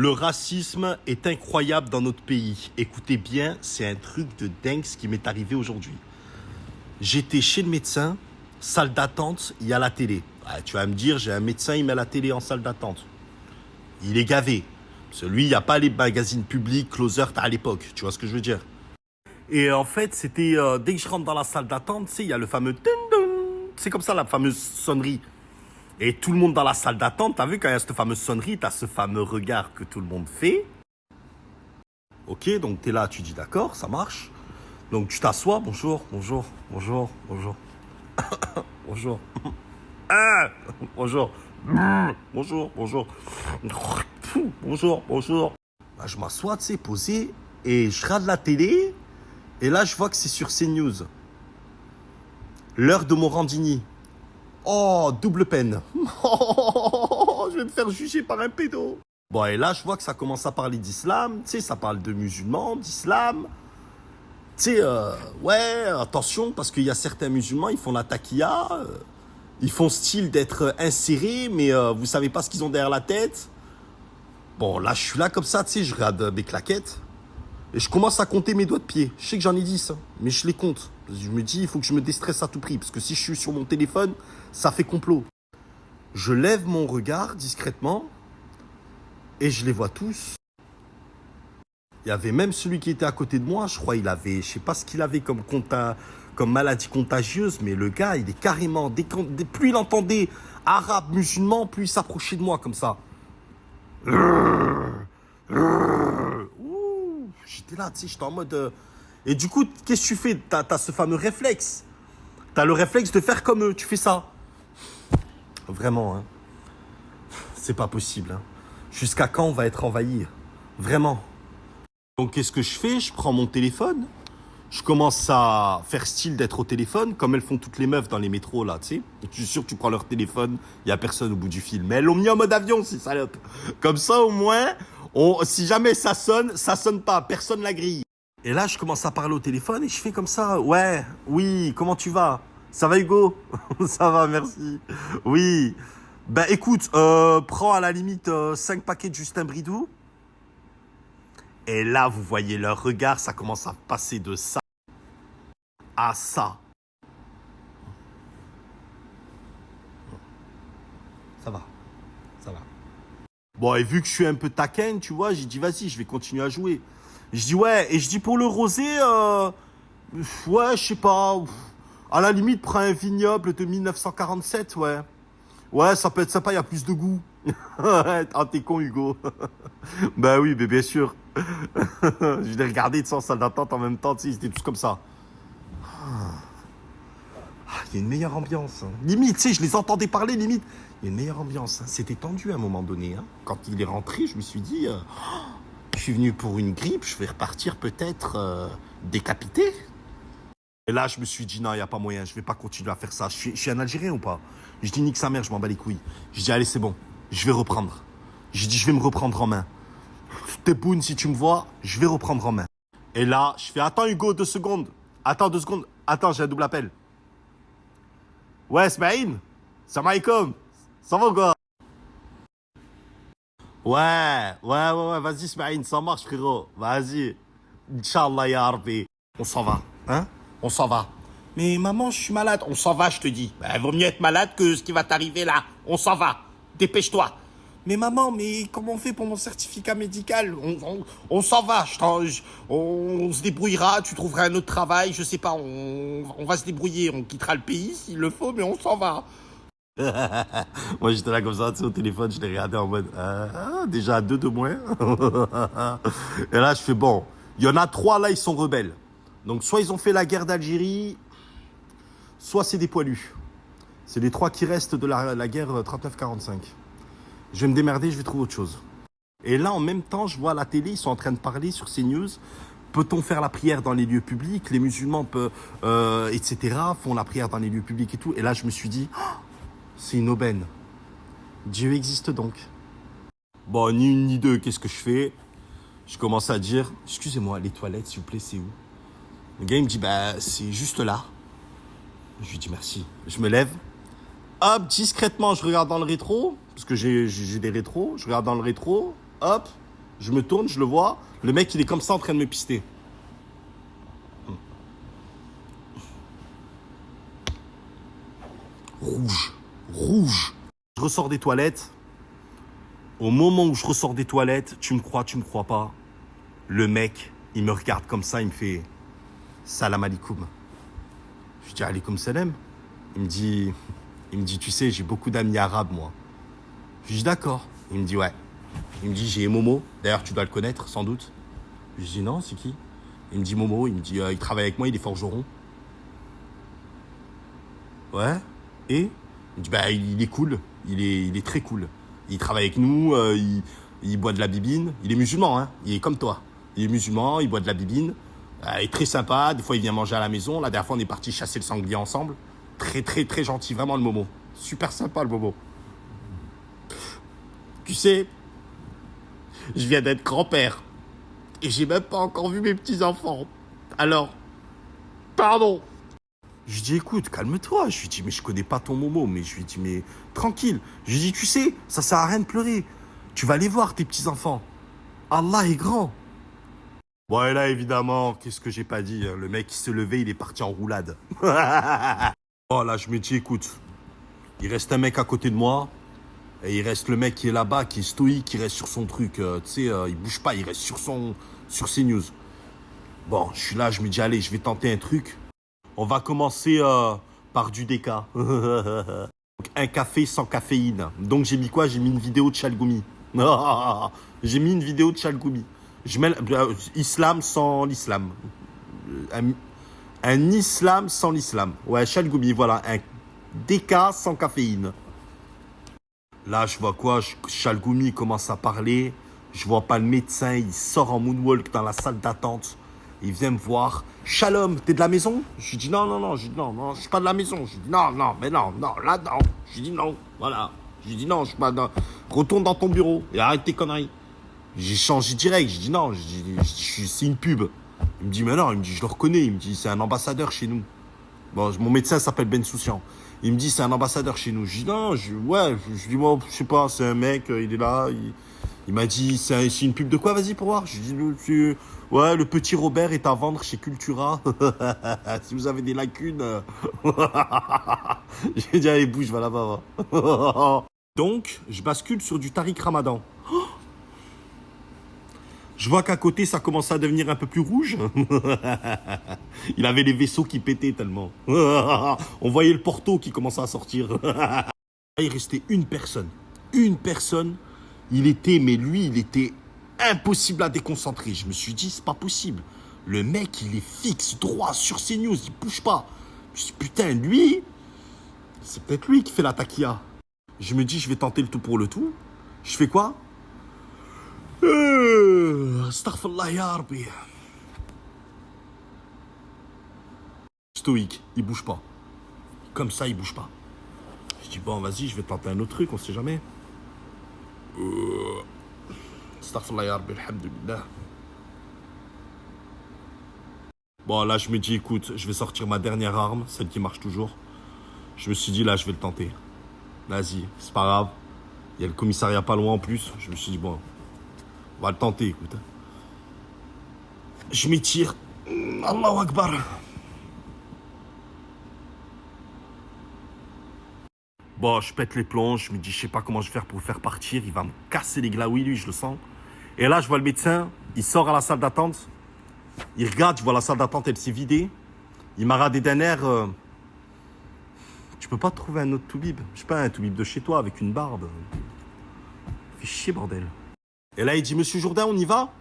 Le racisme est incroyable dans notre pays. Écoutez bien, c'est un truc de dingue ce qui m'est arrivé aujourd'hui. J'étais chez le médecin, salle d'attente, il y a la télé. Ah, tu vas me dire, j'ai un médecin, il met la télé en salle d'attente. Il est gavé. Parce que lui, il n'y a pas les magazines publics, closer à l'époque. Tu vois ce que je veux dire? Et en fait, c'était dès que je rentre dans la salle d'attente, tu sais, il y a le fameux... C'est comme ça, la fameuse sonnerie. Et tout le monde dans la salle d'attente, t'as vu quand il y a cette fameuse sonnerie, t'as ce fameux regard que tout le monde fait. Ok, donc t'es là, tu dis d'accord, ça marche. Donc tu t'assois, bonjour, bonjour, bonjour, bonjour. Bonjour. Ah, bonjour. Bonjour, bonjour. Bonjour, bonjour. Bah, je m'assois, tu sais, posé, et je regarde la télé, et là je vois que c'est sur CNews. L'heure de Morandini. Oh, double peine. Oh, je vais me faire juger par un pédo. Bon, et là, je vois que ça commence à parler d'islam. Tu sais, ça parle de musulmans, d'islam. Tu sais, ouais, attention, parce qu'il y a certains musulmans, ils font la taquilla. Ils font style d'être insérés, mais vous savez pas ce qu'ils ont derrière la tête. Bon, là, je suis là comme ça, tu sais, je regarde mes claquettes. Et je commence à compter mes doigts de pied. Je sais que j'en ai 10, hein, mais je les compte. Je me dis, il faut que je me déstresse à tout prix. Parce que si je suis sur mon téléphone, ça fait complot. Je lève mon regard discrètement et je les vois tous. Il y avait même celui qui était à côté de moi. Je crois qu'il avait, je sais pas ce qu'il avait comme maladie contagieuse, mais le gars, il est carrément... Plus il entendait arabe, musulman, plus il s'approchait de moi comme ça. J'étais là, tu sais, j'étais en mode... Et du coup, qu'est-ce que tu fais? T'as ce fameux réflexe. T'as le réflexe de faire comme eux. Tu fais ça. Vraiment, hein. C'est pas possible, hein. Jusqu'à quand on va être envahi? Vraiment. Donc, qu'est-ce que je fais? Je prends mon téléphone. Je commence à faire style d'être au téléphone, comme elles font toutes les meufs dans les métros, là, tu sais. Je suis sûr que tu prends leur téléphone, il n'y a personne au bout du fil. Mais elles l'ont mis en mode avion, ces salopes. Comme ça, au moins, si jamais ça sonne pas, personne la grille. Et là, je commence à parler au téléphone et je fais comme ça. Ouais, oui, comment tu vas? Ça va, Hugo? Ça va, merci. Oui. Ben, écoute, prends à la limite 5 paquets de Justin Bridou. Et là, vous voyez leur regard, ça commence à passer de ça à ça. Ça va, ça va. Bon, et vu que je suis un peu taquin, tu vois, j'ai dit, vas-y, je vais continuer à jouer. Je dis, ouais, et je dis, pour le rosé, ouais, je sais pas, à la limite, prends un vignoble de 1947, ouais. Ouais, ça peut être sympa, il y a plus de goût. Ah, t'es con, Hugo. Bah oui, mais bien sûr. Je l'ai regardé de ça en salle d'attente en même temps, tu sais, ils étaient tous comme ça. Il y a une meilleure ambiance, hein. Limite, tu sais, je les entendais parler, limite. Il y a une meilleure ambiance, hein. C'était tendu à un moment donné, hein. Quand il est rentré, je me suis dit, je suis venu pour une grippe, je vais repartir peut-être décapité. Et là, je me suis dit, non, il n'y a pas moyen, je vais pas continuer à faire ça. Je suis un Algérien ou pas? Je dis, nique sa mère, je m'en bats les couilles. Je dis, allez, c'est bon, je vais reprendre. Je dis, je vais me reprendre en main. Teboun, si tu me vois, je vais reprendre en main. Et là, je fais, attends Hugo, 2 secondes. Attends 2 secondes. Attends, j'ai un double appel. Ouais, Smaïn, salam alaikum. Ça va ou quoi? Ouais, vas-y Smaïn, ça marche frérot. Vas-y. Inch'Allah ya Rabbi. On s'en va, hein? On s'en va. Mais maman, je suis malade. On s'en va, je te dis. Ben, vaut mieux être malade que ce qui va t'arriver là. On s'en va. Dépêche-toi. Mais maman, mais comment on fait pour mon certificat médical? On s'en va. On se débrouillera. Tu trouveras un autre travail. Je sais pas. On va se débrouiller. On quittera le pays s'il le faut, mais on s'en va. Moi, j'étais là comme ça, tu sais, au téléphone. Je l'ai regardé en mode déjà à 2 de moins. Et là, je fais bon. Il y en a 3 là, ils sont rebelles. Donc, soit ils ont fait la guerre d'Algérie, soit c'est des poilus. C'est les 3 qui restent de la guerre 39-45. Je vais me démerder, je vais trouver autre chose. Et là, en même temps, je vois à la télé, ils sont en train de parler sur CNews. Peut-on faire la prière dans les lieux publics? Les musulmans peuvent, etc., font la prière dans les lieux publics et tout. Et là, je me suis dit, oh, c'est une aubaine. Dieu existe donc. Bon, ni une ni deux, qu'est-ce que je fais? Je commence à dire, excusez-moi, les toilettes, s'il vous plaît, c'est où? Le gars, il me dit, bah, c'est juste là. Je lui dis merci. Je me lève. Hop, discrètement, je regarde dans le rétro. Parce que j'ai des rétros. Je regarde dans le rétro. Hop. Je me tourne, je le vois. Le mec, il est comme ça en train de me pister. Rouge. Rouge. Je ressors des toilettes. Au moment où je ressors des toilettes, tu me crois pas, le mec, il me regarde comme ça, il me fait salam alikoum. Je dis alikoum salam. Il me dit, tu sais, j'ai beaucoup d'amis arabes, moi. Je dis d'accord. Il me dit ouais. Il me dit j'ai Momo. D'ailleurs, tu dois le connaître, sans doute. Je dis non, c'est qui? Il me dit Momo. Il me dit il travaille avec moi, il est forgeron. Ouais. Et il me dit bah il est cool. Il est très cool. Il travaille avec nous. Il boit de la bibine. Il est musulman, hein. Il est comme toi. Il est musulman. Il boit de la bibine. Il est très sympa. Des fois, il vient manger à la maison. La dernière fois, on est parti chasser le sanglier ensemble. Très, très, très gentil. Vraiment, le Momo. Super sympa, le Momo. Tu sais, je viens d'être grand-père. Et j'ai même pas encore vu mes petits-enfants. Alors, pardon. Je lui dis, écoute, calme-toi. Je lui dis, mais je connais pas ton Momo. Mais je lui dis, mais tranquille. Je lui dis, tu sais, ça sert à rien de pleurer. Tu vas aller voir tes petits-enfants. Allah est grand. Bon, et là, évidemment, qu'est-ce que j'ai pas dit? Le mec, il se levait, il est parti en roulade. Oh, là, je me dis, écoute, il reste un mec à côté de moi. Et il reste le mec qui est là-bas, qui est stoïque, qui reste sur son truc. Tu sais, il bouge pas, il reste sur ses news. Bon, je suis là, je me dis, allez, je vais tenter un truc. On va commencer par du DK. Donc, un café sans caféine. Donc, j'ai mis quoi? J'ai mis une vidéo de Chalgoumi. J'ai mis une vidéo de Chalgoumi. Je mets islam sans l'islam. Un islam sans l'islam. Ouais, Chalgoumi, voilà. Un DK sans caféine. Là, je vois quoi? Chalgoumi commence à parler. Je vois pas le médecin. Il sort en moonwalk dans la salle d'attente. Il vient me voir. Shalom, t'es de la maison? Je lui dis non, non, non. Je dis non, non, je suis pas de la maison. Je lui dis non, non, mais non, non, là, non. Je lui dis non, voilà. Je lui dis non, je suis pas. Non. Retourne dans ton bureau et arrête tes conneries. J'ai changé direct. Je dis non, c'est une pub. Il me dit mais non, il me dit je le reconnais. Il me dit c'est un ambassadeur chez nous. Bon, mon médecin s'appelle Ben Soucian. Il me dit c'est un ambassadeur chez nous. Je dis non, je dis moi je sais pas, c'est un mec, il est là. Il m'a dit c'est une pub de quoi? Vas-y pour voir. Je dis ouais, le petit Robert est à vendre chez Cultura. Si vous avez des lacunes. J'ai dit allez bouge, va là-bas. Va. Donc je bascule sur du Tariq Ramadan. Je vois qu'à côté, ça commence à devenir un peu plus rouge. Il avait les vaisseaux qui pétaient tellement. On voyait le porto qui commençait à sortir. Il restait une personne. Une personne. Il était impossible à déconcentrer. Je me suis dit, c'est pas possible. Le mec, il est fixe, droit, sur ses news, il bouge pas. Je me suis dit, putain, lui, c'est peut-être lui qui fait la taquilla. Je me dis, je vais tenter le tout pour le tout. Je fais quoi? Astaghfirullah ya Rabbi. Stoïque, il bouge pas. Comme ça, il bouge pas. Je dis bon, vas-y, je vais tenter un autre truc, on sait jamais. Astaghfirullah ya Rabbi, alhamdulillah. Bon, là, je me dis, écoute, je vais sortir ma dernière arme, celle qui marche toujours. Je me suis dit, là, je vais le tenter. Vas-y, c'est pas grave. Il y a le commissariat pas loin en plus. Je me suis dit, bon, on va le tenter, écoute. Je m'étire. Allahu Akbar. Bon, je pète les plombs. Je me dis, je sais pas comment je vais faire pour le faire partir. Il va me casser les glaouis, lui, je le sens. Et là, je vois le médecin. Il sort à la salle d'attente. Il regarde, je vois la salle d'attente, elle s'est vidée. Il m'a radé d'un air. Tu peux pas trouver un autre toubib? Je sais pas, un toubib de chez toi avec une barbe. Fais chier, bordel. Et là, il dit, Monsieur Jourdain, on y va?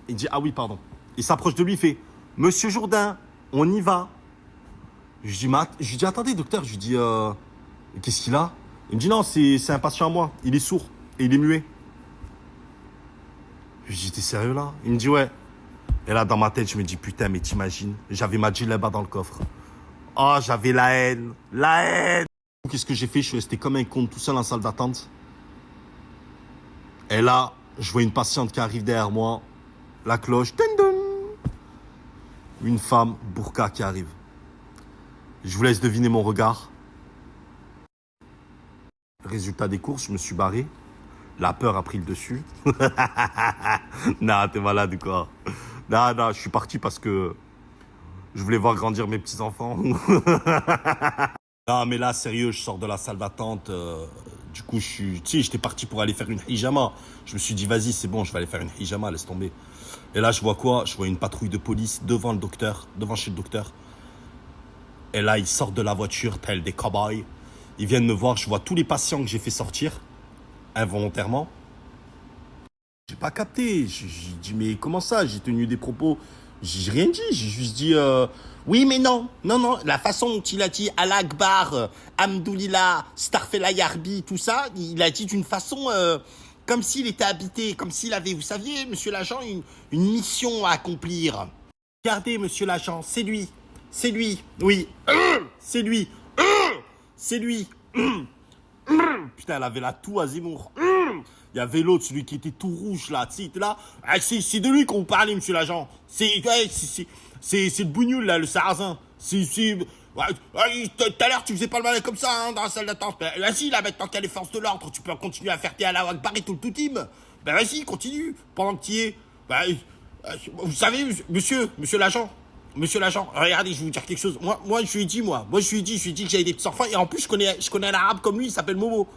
Il dit, ah oui, pardon. Il s'approche de lui, il fait, Monsieur Jourdain, on y va. Je lui dis, attendez, docteur. Je lui dis, qu'est-ce qu'il a? Il me dit, non, c'est un patient à moi. Il est sourd et il est muet. Je lui dis, t'es sérieux là? Il me dit, ouais. Et là, dans ma tête, je me dis, putain, mais t'imagines, j'avais ma djellaba dans le coffre. Oh, j'avais la haine. La haine. Qu'est-ce que j'ai fait? Je suis resté comme un con tout seul en salle d'attente. Et là, je vois une patiente qui arrive derrière moi. La cloche. Une femme, burqa, qui arrive. Je vous laisse deviner mon regard. Résultat des courses, je me suis barré. La peur a pris le dessus. Non, t'es malade ou quoi? Non, non, je suis parti parce que je voulais voir grandir mes petits-enfants. Non, mais là, sérieux, je sors de la salle d'attente. Du coup, tu sais, j'étais parti pour aller faire une hijama. Je me suis dit, vas-y, c'est bon, je vais aller faire une hijama, laisse tomber. Et là, je vois quoi? Je vois une patrouille de police devant le docteur, devant chez le docteur. Et là, ils sortent de la voiture, tels des cow-boys. Ils viennent me voir, je vois tous les patients que j'ai fait sortir, involontairement. J'ai pas capté. J'ai dit, mais comment ça? J'ai tenu des propos. J'ai rien dit. J'ai juste dit, oui, mais non. Non, non. La façon dont il a dit Allah Akbar, Hamdoulillah, Starfella Yarbi, tout ça, il a dit d'une façon comme s'il était habité, comme s'il avait, vous saviez, monsieur l'agent, une mission à accomplir. Regardez, monsieur l'agent, c'est lui. C'est lui. Oui. C'est lui. C'est lui. Putain, elle avait la toux à Zemmour. Il y avait l'autre, celui qui était tout rouge là, tu sais, il était là. Ah, c'est de lui qu'on vous parlait, monsieur l'agent. Ouais, c'est le bougnoul là, le sarrasin. Tout à l'heure, tu faisais pas le malin comme ça, hein, dans la salle d'attente. Ben, vas-y, là, maintenant qu'il y a les forces de l'ordre, tu peux continuer à faire tes Allahu Akbar et tout le team. Ben, vas-y, continue, pendant que tu y es. Ben, vous savez, monsieur l'agent. Monsieur l'agent, regardez, je vais vous dire quelque chose. Moi, je lui ai dit, je lui ai dit que j'avais des petits enfants. Et en plus, je connais un arabe comme lui, il s'appelle Momo.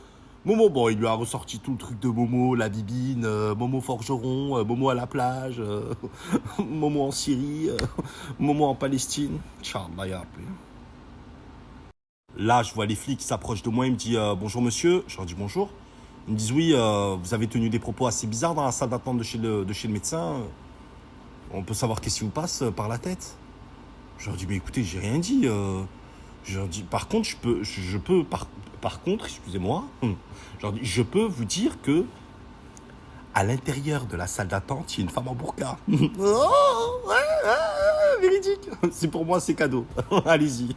Momo, bon, il lui a ressorti tout le truc de Momo, la bibine, Momo forgeron, Momo à la plage, Momo en Syrie, Momo en Palestine. Inch'Allah, ya Rabbi. Là, je vois les flics qui s'approchent de moi, ils me disent bonjour monsieur, je leur dis bonjour. Ils me disent oui, vous avez tenu des propos assez bizarres dans la salle d'attente de chez le médecin. On peut savoir qu'est-ce qui vous passe par la tête. Je leur dis mais écoutez, j'ai rien dit. Je leur dis par contre, par contre, excusez-moi, je leur dis je peux vous dire que à l'intérieur de la salle d'attente, il y a une femme en burqa. Oh, véridique. C'est pour moi, c'est cadeau. Allez-y.